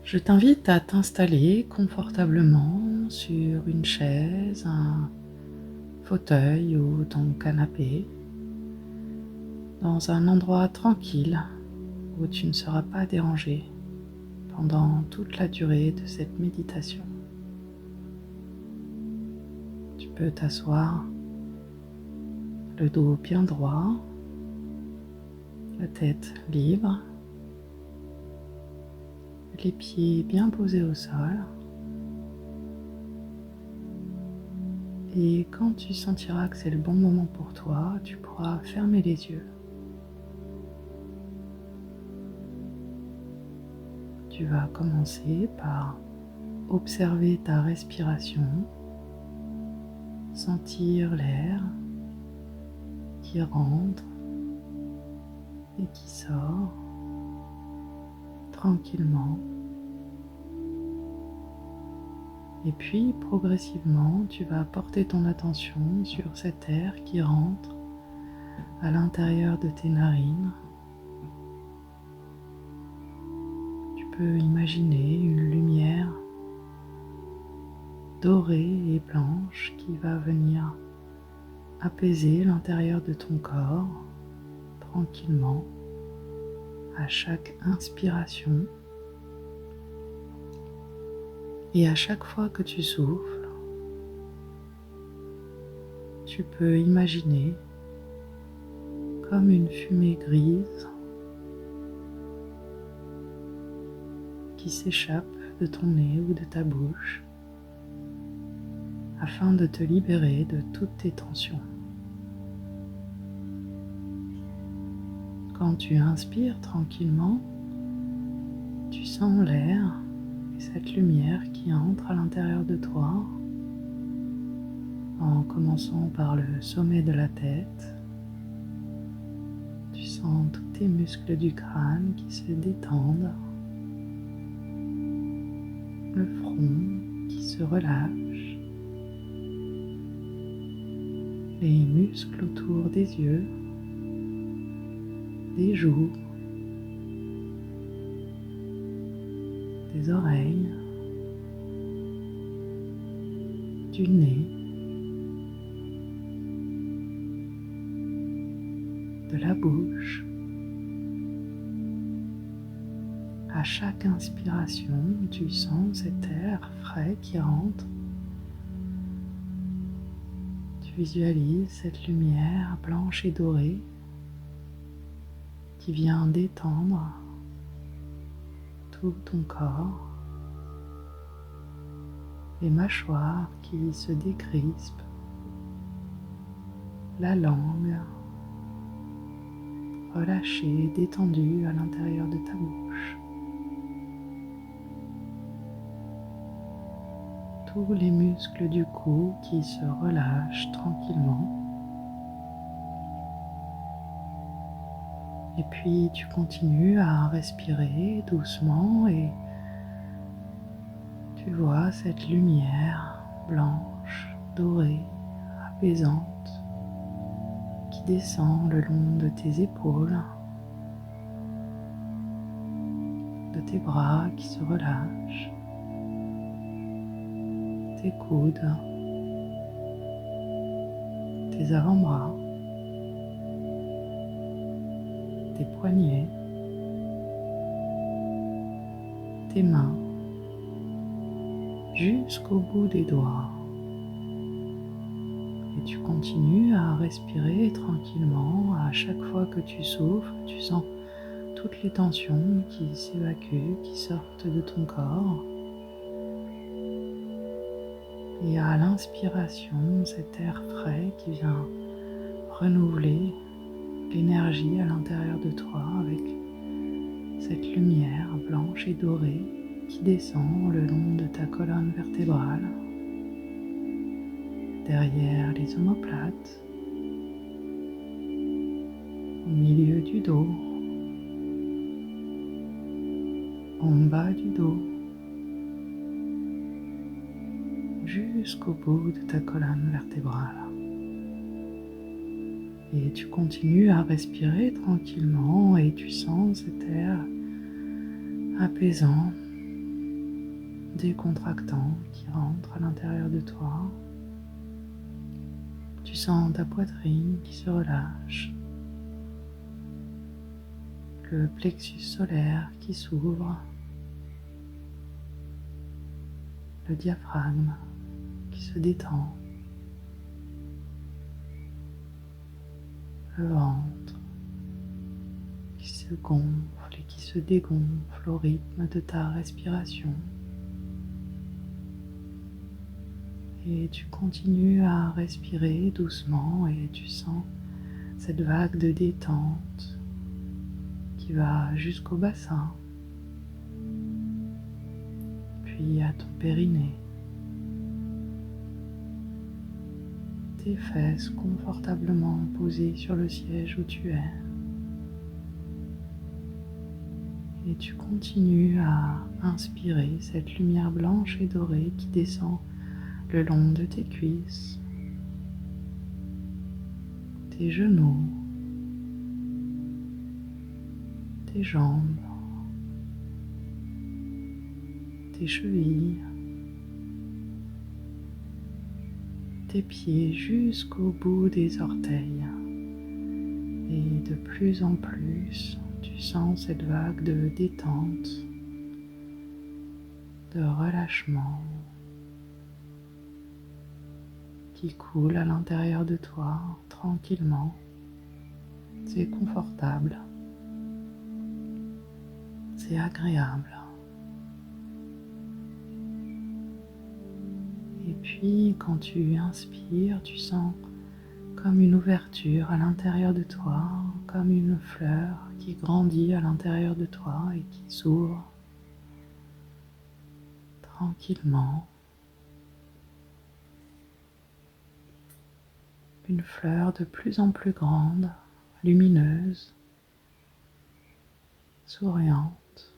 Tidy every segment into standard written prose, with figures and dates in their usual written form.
Je t'invite à t'installer confortablement sur une chaise, un fauteuil ou ton canapé, dans un endroit tranquille où tu ne seras pas dérangé pendant toute la durée de cette méditation. Tu peux t'asseoir le dos bien droit, la tête libre, les pieds bien posés au sol. Et quand tu sentiras que c'est le bon moment pour toi, tu pourras fermer les yeux. Tu vas commencer par observer ta respiration, sentir l'air qui rentre et qui sort tranquillement. Et puis progressivement, tu vas porter ton attention sur cet air qui rentre à l'intérieur de tes narines. Tu peux imaginer une lumière dorée et blanche qui va venir apaiser l'intérieur de ton corps tranquillement à chaque inspiration. Et à chaque fois que tu souffles, tu peux imaginer comme une fumée grise qui s'échappe de ton nez ou de ta bouche afin de te libérer de toutes tes tensions. Quand tu inspires tranquillement, tu sens l'air et cette lumière qui entre à l'intérieur de toi, en commençant par le sommet de la tête. Tu sens tous tes muscles du crâne qui se détendent, le front qui se relâche, les muscles autour des yeux, des joues, des oreilles, du nez, de la bouche. À chaque inspiration, tu sens cet air frais qui rentre. Tu visualises cette lumière blanche et dorée qui vient détendre tout ton corps, les mâchoires qui se décrispent, la langue relâchée, détendue à l'intérieur de ta bouche. Tous les muscles du cou qui se relâchent tranquillement. Et puis tu continues à respirer doucement et tu vois cette lumière blanche, dorée, apaisante qui descend le long de tes épaules, de tes bras qui se relâchent, tes coudes, tes avant-bras, tes poignets, tes mains, jusqu'au bout des doigts. Et tu continues à respirer tranquillement. À chaque fois que tu souffles, tu sens toutes les tensions qui s'évacuent, qui sortent de ton corps. Et à l'inspiration, cet air frais qui vient renouveler l'énergie à l'intérieur de toi avec cette lumière blanche et dorée qui descend le long de ta colonne vertébrale, derrière les omoplates, au milieu du dos, en bas du dos, jusqu'au bout de ta colonne vertébrale. Et tu continues à respirer tranquillement et tu sens cet air apaisant décontractant qui rentre à l'intérieur de toi. Tu sens ta poitrine qui se relâche, le plexus solaire qui s'ouvre, le diaphragme qui se détend, le ventre qui se gonfle et qui se dégonfle au rythme de ta respiration. Et tu continues à respirer doucement et tu sens cette vague de détente qui va jusqu'au bassin, puis à ton périnée. Tes fesses confortablement posées sur le siège où tu es. Et tu continues à inspirer cette lumière blanche et dorée qui descend le long de tes cuisses, tes genoux, tes jambes, tes chevilles, tes pieds jusqu'au bout des orteils. Et de plus en plus, tu sens cette vague de détente, de relâchement qui coule à l'intérieur de toi tranquillement. C'est confortable, c'est agréable. Et puis quand tu inspires, tu sens comme une ouverture à l'intérieur de toi, comme une fleur qui grandit à l'intérieur de toi et qui s'ouvre tranquillement. Une fleur de plus en plus grande, lumineuse, souriante.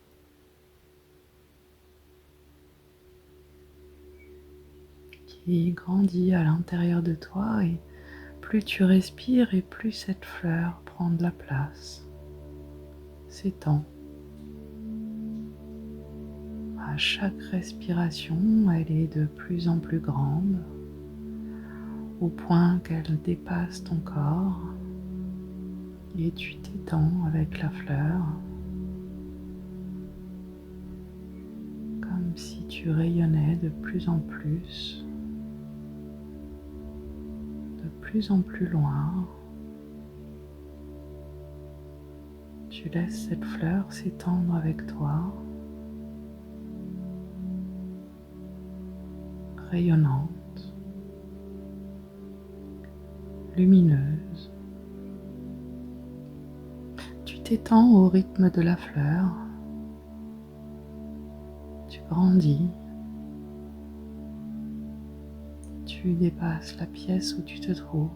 Qui grandit à l'intérieur de toi et plus tu respires et plus cette fleur prend de la place, s'étend. À chaque respiration, elle est de plus en plus grande, au point qu'elle dépasse ton corps et tu t'étends avec la fleur, comme si tu rayonnais de plus en plus loin. Tu laisses cette fleur s'étendre avec toi, rayonnante, lumineuse. Tu t'étends au rythme de la fleur, tu grandis, tu dépasses la pièce où tu te trouves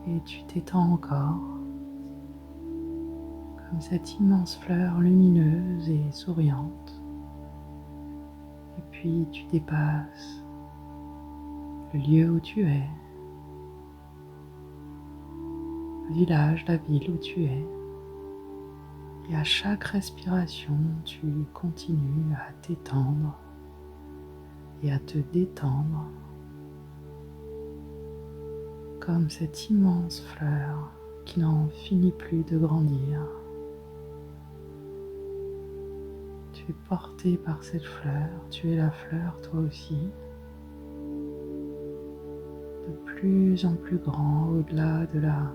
et tu t'étends encore comme cette immense fleur lumineuse et souriante. Et puis tu dépasses le lieu où tu es, le village, la ville où tu es. Et à chaque respiration, tu continues à t'étendre et à te détendre comme cette immense fleur qui n'en finit plus de grandir. Tu es porté par cette fleur, tu es la fleur toi aussi, de plus en plus grand au-delà de la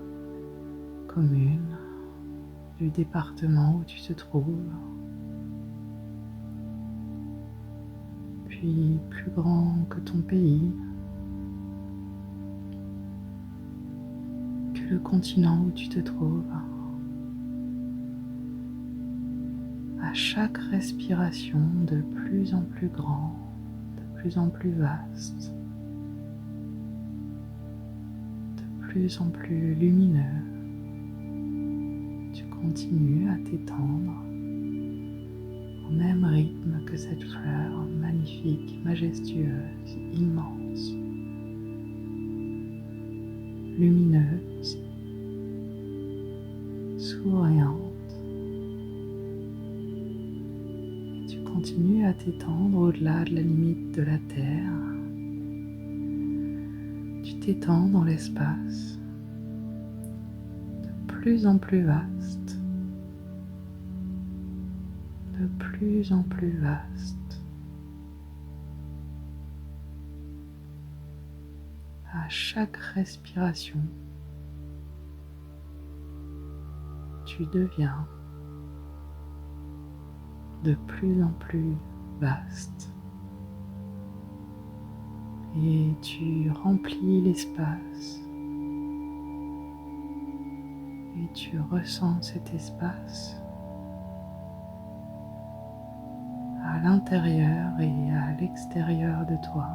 commune, du département où tu te trouves, puis plus grand que ton pays, que le continent où tu te trouves. À chaque respiration, de plus en plus grand, de plus en plus vaste, de plus en plus lumineux, tu continues à t'étendre au même rythme que cette fleur magnifique, majestueuse, immense, lumineuse, souriante. Et tu continues à t'étendre au-delà de la limite de la Terre. Tu t'étends dans l'espace, de plus en plus vaste, de plus en plus vaste. À chaque respiration, tu deviens de plus en plus vaste et tu remplis l'espace et tu ressens cet espace à l'intérieur et à l'extérieur de toi,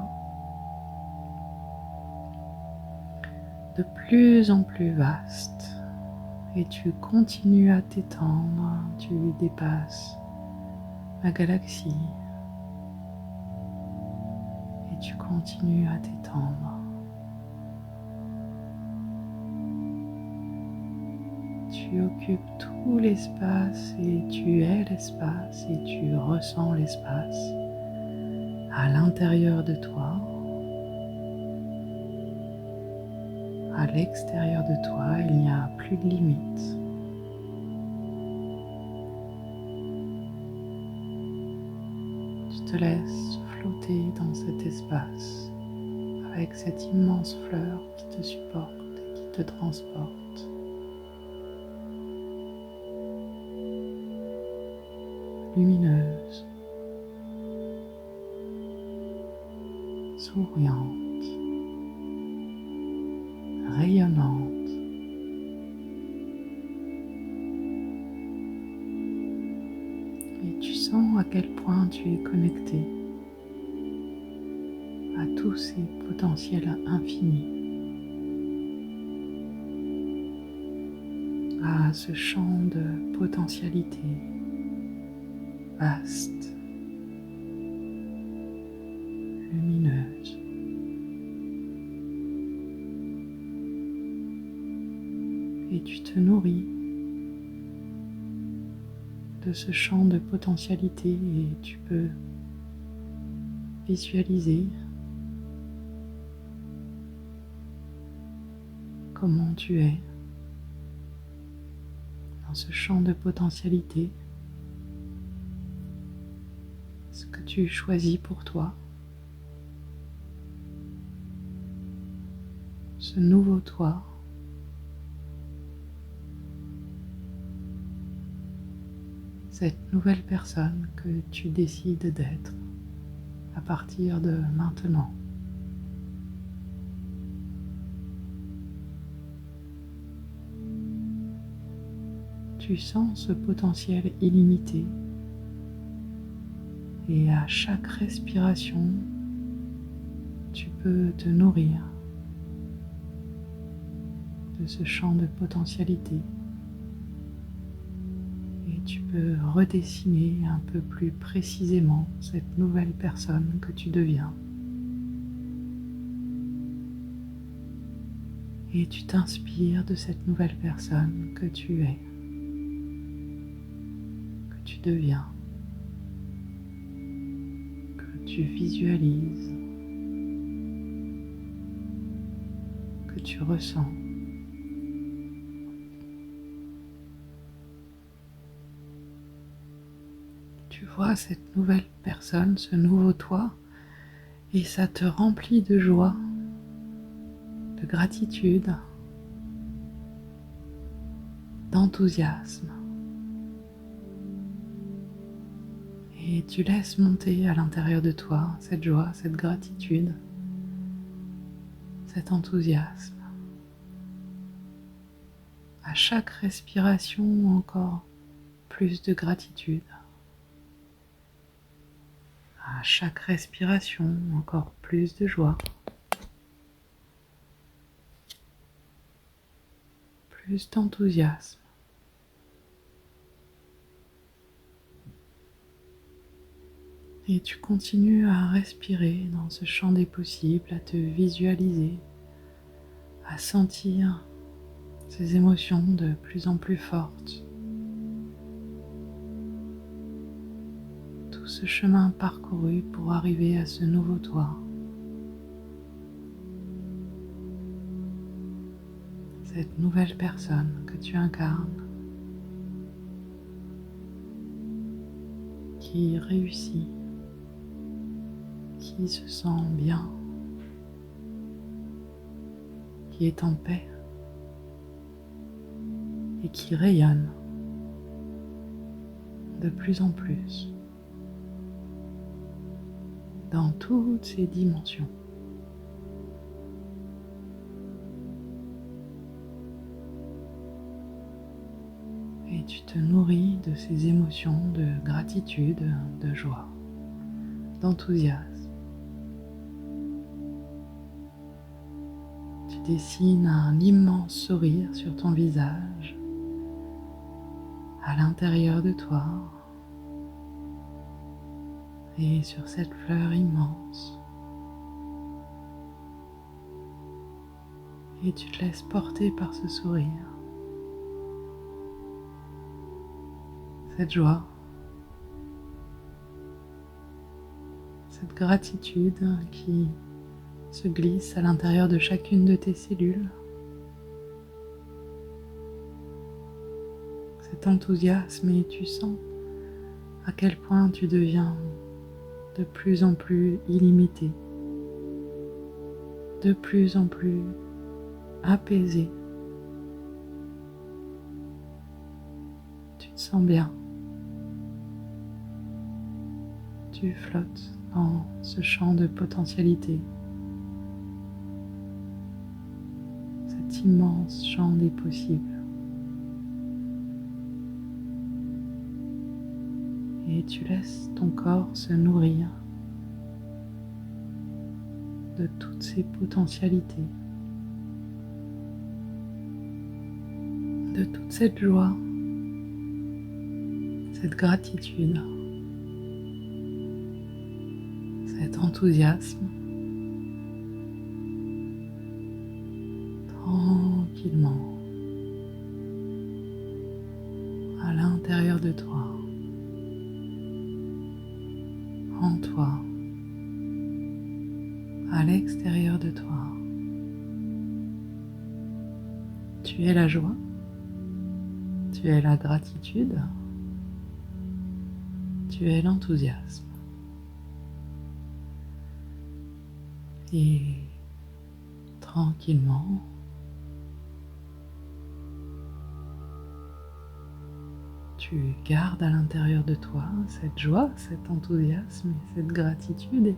de plus en plus vaste, et tu continues à t'étendre, tu dépasses la galaxie et tu continues à t'étendre. Tu occupes tout l'espace et tu es l'espace et tu ressens l'espace à l'intérieur de toi. À l'extérieur de toi, il n'y a plus de limites. Tu te laisses flotter dans cet espace avec cette immense fleur qui te supporte et qui te transporte. Lumineuse, souriante, rayonnante. Et tu sens à quel point tu es connecté à tous ces potentiels infinis, à ce champ de potentialité vaste, lumineuse. Et tu te nourris de ce champ de potentialité et tu peux visualiser comment tu es dans ce champ de potentialité, ce que tu choisis pour toi, ce nouveau toi. Cette nouvelle personne que tu décides d'être à partir de maintenant. Tu sens ce potentiel illimité et à chaque respiration, tu peux te nourrir de ce champ de potentialité. Et tu peux redessiner un peu plus précisément cette nouvelle personne que tu deviens. Et tu t'inspires de cette nouvelle personne que tu es, que tu deviens, que tu visualises, que tu ressens. Tu vois cette nouvelle personne, ce nouveau toi, et ça te remplit de joie, de gratitude, d'enthousiasme. Et tu laisses monter à l'intérieur de toi cette joie, cette gratitude, cet enthousiasme. À chaque respiration, encore plus de gratitude. À chaque respiration, encore plus de joie, plus d'enthousiasme. Et tu continues à respirer dans ce champ des possibles, à te visualiser, à sentir ces émotions de plus en plus fortes. Tout tout ce chemin parcouru pour arriver à ce nouveau toi. Cette nouvelle personne que tu incarnes, qui réussit, qui se sent bien, qui est en paix et qui rayonne de plus en plus dans toutes ses dimensions. Et tu te nourris de ces émotions de gratitude, de joie, d'enthousiasme. Tu dessines un immense sourire sur ton visage, à l'intérieur de toi, et sur cette fleur immense. Et tu te laisses porter par ce sourire. Cette joie, cette gratitude qui se glisse à l'intérieur de chacune de tes cellules. Cet enthousiasme, et tu sens à quel point tu deviens de plus en plus illimité, de plus en plus apaisé. Tu te sens bien. Tu flottes dans ce champ de potentialité, cet immense champ des possibles. Et tu laisses ton corps se nourrir de toutes ces potentialités, de toute cette joie, cette gratitude, cet enthousiasme, tranquillement, à l'intérieur de toi, en toi, à l'extérieur de toi. Tu es la joie, tu es la gratitude, tu es l'enthousiasme. Et tranquillement, tu gardes à l'intérieur de toi cette joie, cet enthousiasme et cette gratitude. Et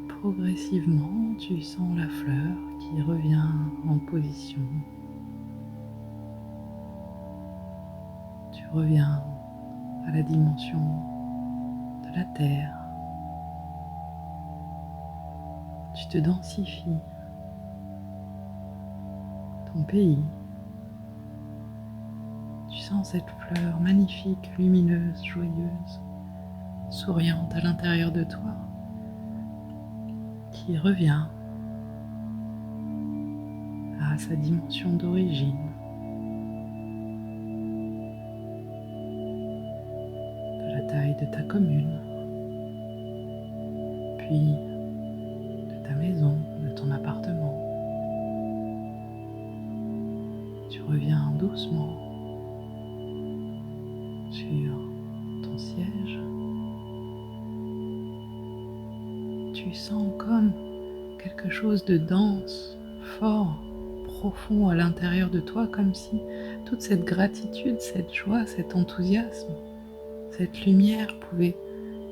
progressivement, tu sens la fleur qui revient en position. Tu reviens à la dimension de la terre. Tu te densifies ton pays. Tu sens cette fleur magnifique, lumineuse, joyeuse, souriante à l'intérieur de toi, qui revient à sa dimension d'origine, de la taille de ta commune, puis de ta maison, de ton appartement. Tu reviens doucement sur ton siège. Tu sens comme quelque chose de dense, fort, profond à l'intérieur de toi, comme si toute cette gratitude, cette joie, cet enthousiasme, cette lumière pouvait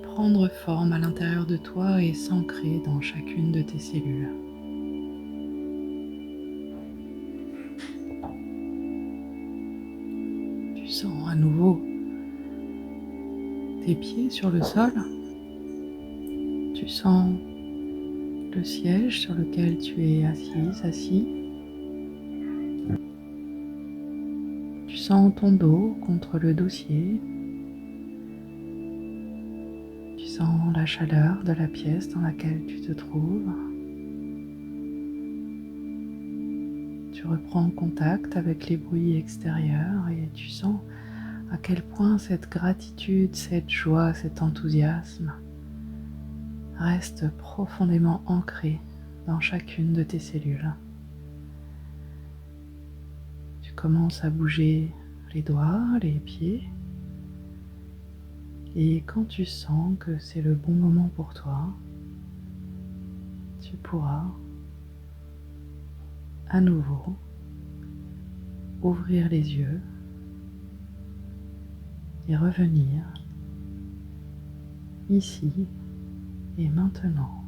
prendre forme à l'intérieur de toi et s'ancrer dans chacune de tes cellules. Tu sens à nouveau tes pieds sur le sol. Tu sens le siège sur lequel tu es assise, assis. Tu sens ton dos contre le dossier. Tu sens la chaleur de la pièce dans laquelle tu te trouves. Tu reprends contact avec les bruits extérieurs et tu sens à quel point cette gratitude, cette joie, cet enthousiasme reste profondément ancré dans chacune de tes cellules. Tu commences à bouger les doigts, les pieds, et quand tu sens que c'est le bon moment pour toi, tu pourras à nouveau ouvrir les yeux et revenir ici et maintenant.